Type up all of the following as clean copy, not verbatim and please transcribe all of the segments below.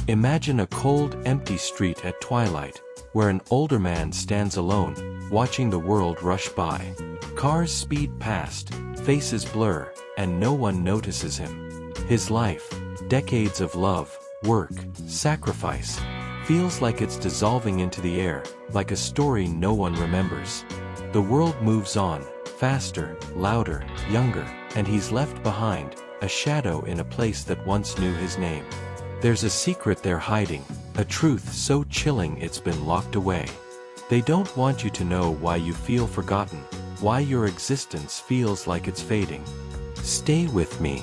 Imagine a cold, empty street at twilight, where an older man stands alone, watching the world rush by. Cars speed past, faces blur, and no one notices him. His life, decades of love, work, sacrifice, feels like it's dissolving into the air, like a story no one remembers. The world moves on, faster, louder, younger, and he's left behind, a shadow in a place that once knew his name. There's a secret they're hiding, a truth so chilling it's been locked away. They don't want you to know why you feel forgotten, why your existence feels like it's fading. Stay with me.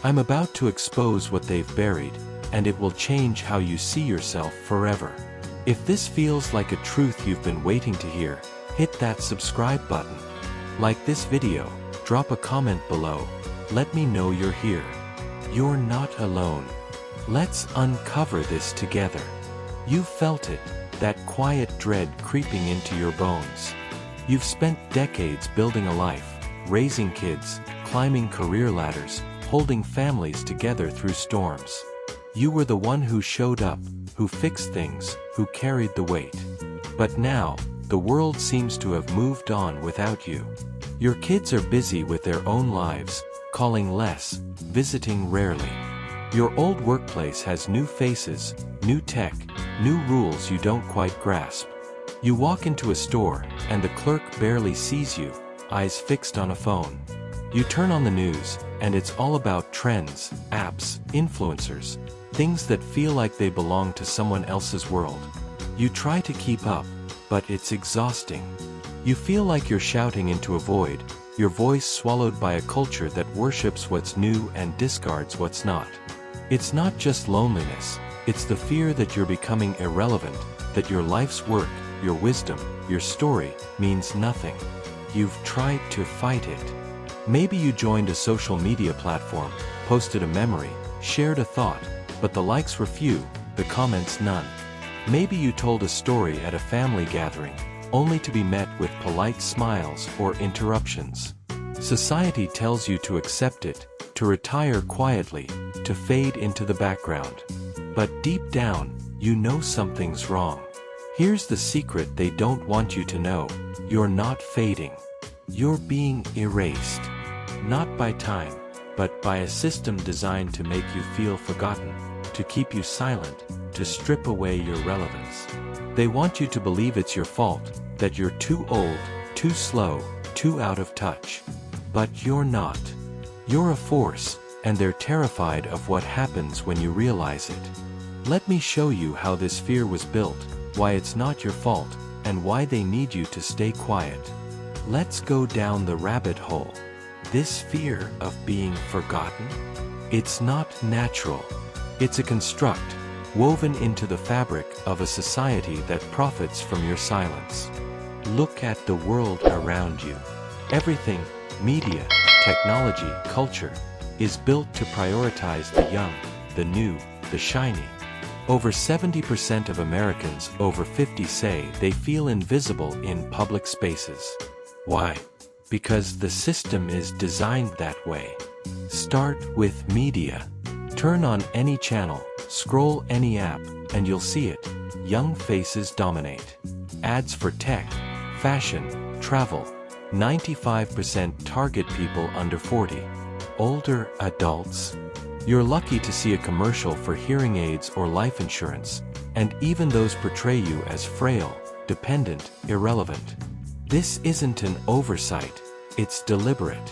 I'm about to expose what they've buried, and it will change how you see yourself forever. If this feels like a truth you've been waiting to hear, hit that subscribe button. Like this video, drop a comment below. Let me know you're here. You're not alone. Let's uncover this together. You've felt it, that quiet dread creeping into your bones. You've spent decades building a life, raising kids, climbing career ladders, holding families together through storms. You were the one who showed up, who fixed things, who carried the weight. But now, the world seems to have moved on without you. Your kids are busy with their own lives, calling less, visiting rarely. Your old workplace has new faces, new tech, new rules you don't quite grasp. You walk into a store, and the clerk barely sees you, eyes fixed on a phone. You turn on the news, and it's all about trends, apps, influencers, things that feel like they belong to someone else's world. You try to keep up, but it's exhausting. You feel like you're shouting into a void, your voice swallowed by a culture that worships what's new and discards what's not. It's not just loneliness, it's the fear that you're becoming irrelevant, that your life's work, your wisdom, your story, means nothing. You've tried to fight it. Maybe you joined a social media platform, posted a memory, shared a thought, but the likes were few, the comments none. Maybe you told a story at a family gathering, only to be met with polite smiles or interruptions. Society tells you to accept it, to retire quietly, to fade into the background. But deep down, you know something's wrong. Here's the secret they don't want you to know. You're not fading. You're being erased. Not by time, but by a system designed to make you feel forgotten, to keep you silent, to strip away your relevance. They want you to believe it's your fault, that you're too old, too slow, too out of touch. But you're not. You're a force, and they're terrified of what happens when you realize it. Let me show you how this fear was built, why it's not your fault, and why they need you to stay quiet. Let's go down the rabbit hole. This fear of being forgotten? It's not natural. It's a construct, woven into the fabric of a society that profits from your silence. Look at the world around you. Everything, media, technology, culture, is built to prioritize the young, the new, the shiny. Over 70% of Americans over 50 say they feel invisible in public spaces. Why? Because the system is designed that way. Start with media. Turn on any channel, scroll any app, and you'll see it. Young faces dominate. Ads for tech, fashion, travel. 95% target people under 40. Older adults. You're lucky to see a commercial for hearing aids or life insurance, and even those portray you as frail, dependent, irrelevant. This isn't an oversight, it's deliberate.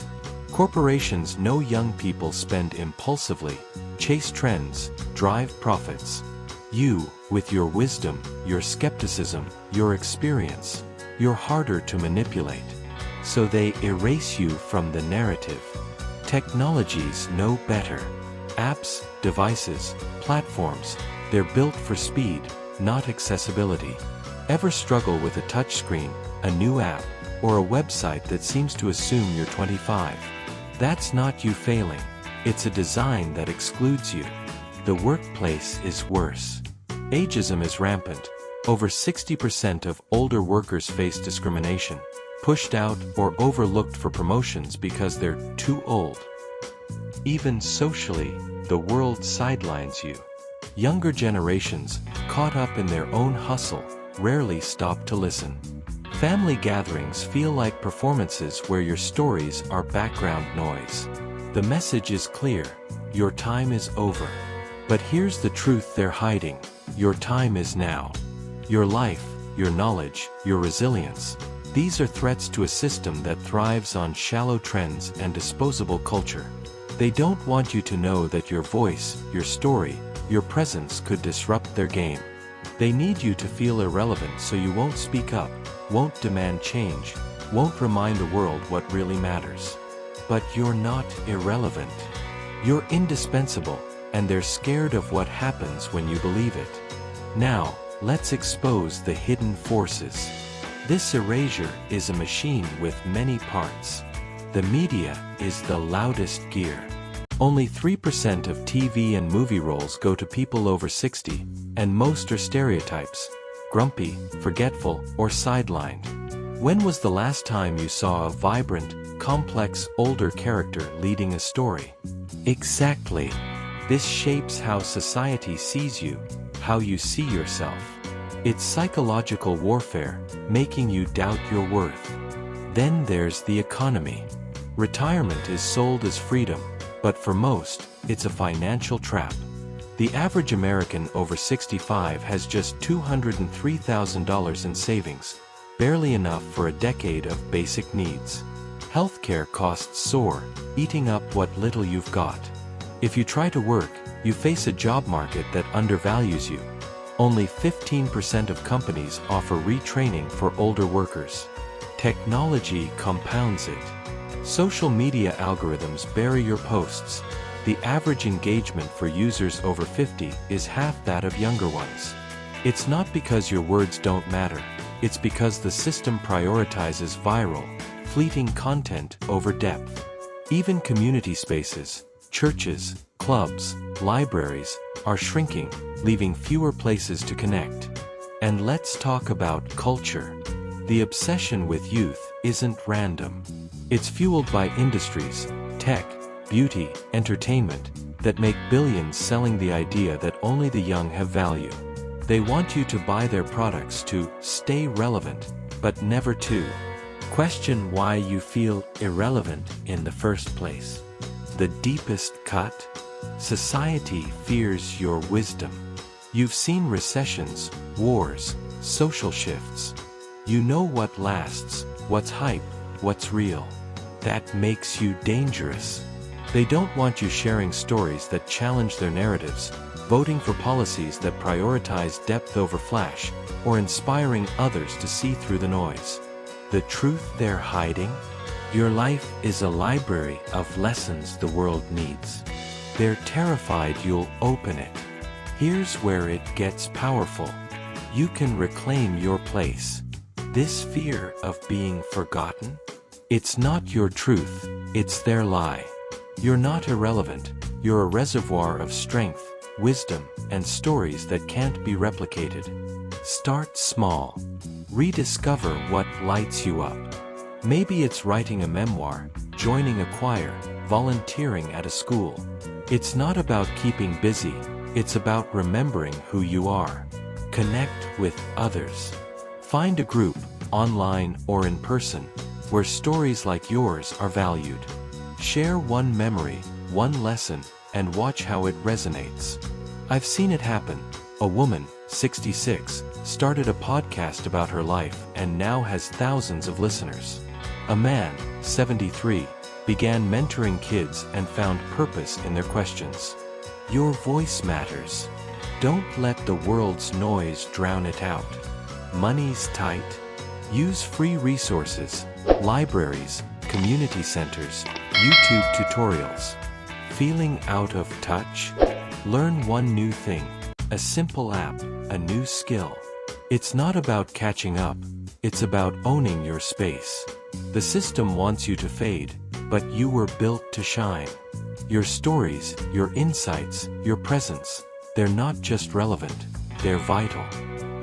Corporations know young people spend impulsively, chase trends, drive profits. You, with your wisdom, your skepticism, your experience, you're harder to manipulate. So they erase you from the narrative. Technologies know better. Apps, devices, platforms, they're built for speed, not accessibility. Ever struggle with a touchscreen, a new app, or a website that seems to assume you're 25? That's not you failing. It's a design that excludes you. The workplace is worse. Ageism is rampant. Over 60% of older workers face discrimination, pushed out or overlooked for promotions because they're too old. Even socially, the world sidelines you. Younger generations, caught up in their own hustle, rarely stop to listen. Family gatherings feel like performances where your stories are background noise. The message is clear: your time is over. But here's the truth they're hiding: your time is now. Your life, your knowledge, your resilience. These are threats to a system that thrives on shallow trends and disposable culture. They don't want you to know that your voice, your story, your presence could disrupt their game. They need you to feel irrelevant so you won't speak up, won't demand change, won't remind the world what really matters. But you're not irrelevant. You're indispensable, and they're scared of what happens when you believe it. Now, let's expose the hidden forces. This erasure is a machine with many parts. The media is the loudest gear. Only 3% of TV and movie roles go to people over 60, and most are stereotypes: grumpy, forgetful, or sidelined. When was the last time you saw a vibrant, complex older character leading a story? Exactly. This shapes how society sees you, how you see yourself. It's psychological warfare, making you doubt your worth. Then there's the economy. Retirement is sold as freedom, but for most, it's a financial trap. The average American over 65 has just $203,000 in savings, barely enough for a decade of basic needs. Healthcare costs soar, eating up what little you've got. If you try to work, you face a job market that undervalues you. Only 15% of companies offer retraining for older workers. Technology compounds it. Social media algorithms bury your posts. The average engagement for users over 50 is half that of younger ones. It's not because your words don't matter, it's because the system prioritizes viral, fleeting content over depth. Even community spaces, churches, clubs, libraries, are shrinking, leaving fewer places to connect. And let's talk about culture. The obsession with youth isn't random. It's fueled by industries, tech, beauty, entertainment, that make billions selling the idea that only the young have value. They want you to buy their products to stay relevant, but never to question why you feel irrelevant in the first place. The deepest cut? Society fears your wisdom. You've seen recessions, wars, social shifts. You know what lasts, what's hype, what's real. That makes you dangerous. They don't want you sharing stories that challenge their narratives, voting for policies that prioritize depth over flash, or inspiring others to see through the noise. The truth they're hiding? Your life is a library of lessons the world needs. They're terrified you'll open it. Here's where it gets powerful. You can reclaim your place. This fear of being forgotten? It's not your truth, it's their lie. You're not irrelevant, you're a reservoir of strength, wisdom, and stories that can't be replicated. Start small. Rediscover what lights you up. Maybe it's writing a memoir, joining a choir, volunteering at a school. It's not about keeping busy, it's about remembering who you are. Connect with others. Find a group, online or in person, where stories like yours are valued. Share one memory, one lesson, and watch how it resonates. I've seen it happen. A woman, 66, started a podcast about her life and now has thousands of listeners. A man, 73, began mentoring kids and found purpose in their questions. Your voice matters. Don't let the world's noise drown it out. Money's tight? Use free resources, libraries, community centers, YouTube tutorials. Feeling out of touch? Learn one new thing. A simple app, a new skill. It's not about catching up, it's about owning your space. The system wants you to fade, but you were built to shine. Your stories, your insights, your presence, they're not just relevant, they're vital.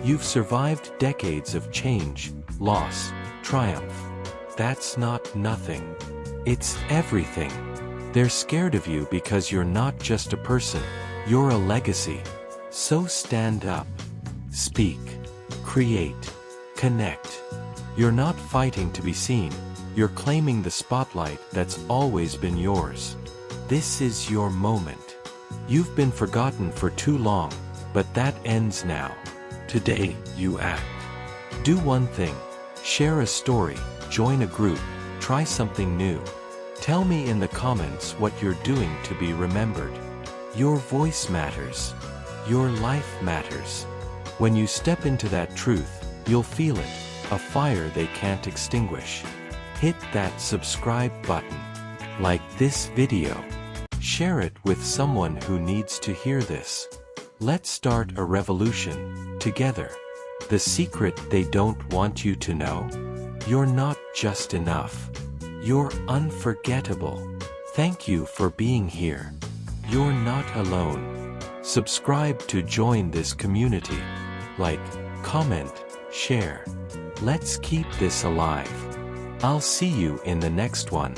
You've survived decades of change, loss, triumph. That's not nothing. It's everything. They're scared of you because you're not just a person, you're a legacy. So stand up. Speak. Create. Connect. You're not fighting to be seen, you're claiming the spotlight that's always been yours. This is your moment. You've been forgotten for too long, but that ends now. Today, you act. Do one thing. Share a story, join a group, try something new. Tell me in the comments what you're doing to be remembered. Your voice matters. Your life matters. When you step into that truth, you'll feel it, a fire they can't extinguish. Hit that subscribe button. Like this video. Share it with someone who needs to hear this. Let's start a revolution, together. The secret they don't want you to know? You're not just enough. You're unforgettable. Thank you for being here. You're not alone. Subscribe to join this community. Like, comment, share. Let's keep this alive. I'll see you in the next one.